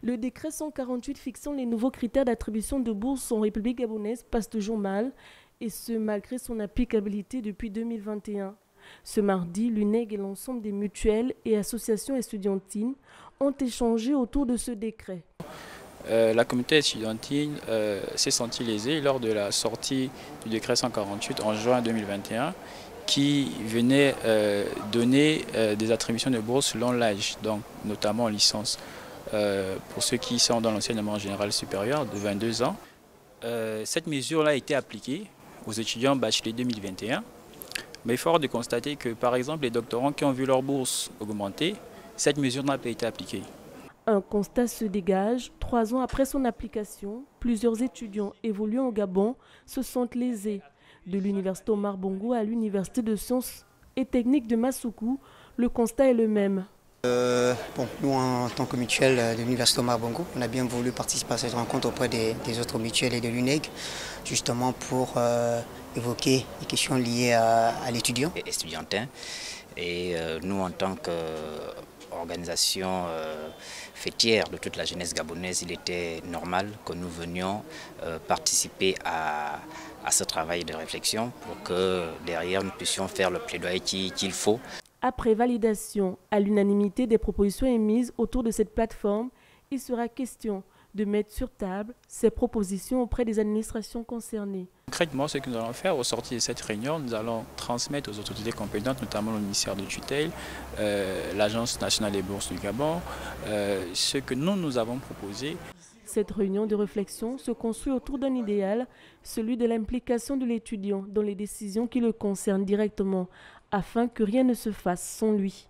Le décret 148 fixant les nouveaux critères d'attribution de bourses en République gabonaise passe toujours mal, et ce malgré son applicabilité depuis 2021. Ce mardi, l'UNEG et l'ensemble des mutuelles et associations estudiantines ont échangé autour de ce décret. La communauté estudiantine s'est sentie lésée lors de la sortie du décret 148 en juin 2021 qui venait donner des attributions de bourse selon l'âge, donc notamment en licence. Pour ceux qui sont dans l'enseignement général supérieur de 22 ans. Cette mesure-là a été appliquée aux étudiants bachelier 2021, mais il faut de constater que par exemple les doctorants qui ont vu leur bourse augmenter, cette mesure n'a pas été appliquée. Un constat se dégage. 3 ans après son application, plusieurs étudiants évoluant au Gabon se sentent lésés. De l'université Omar Bongo à l'université de sciences et techniques de Massoukou, le constat est le même. Nous, en tant que mutuelle de l'université Omar Bongo, on a bien voulu participer à cette rencontre auprès des autres mutuelles et de l'UNEG, justement pour évoquer les questions liées à l'étudiant. Estudiantin. Et nous, en tant qu'organisation fêtière de toute la jeunesse gabonaise, il était normal que nous venions participer à ce travail de réflexion pour que derrière nous puissions faire le plaidoyer qu'il faut. Après validation à l'unanimité des propositions émises autour de cette plateforme, il sera question de mettre sur table ces propositions auprès des administrations concernées. Concrètement, ce que nous allons faire au sortir de cette réunion, nous allons transmettre aux autorités compétentes, notamment le ministère de tutelle, l'Agence nationale des bourses du Gabon, ce que nous avons proposé. Cette réunion de réflexion se construit autour d'un idéal, celui de l'implication de l'étudiant dans les décisions qui le concernent directement, afin que rien ne se fasse sans lui.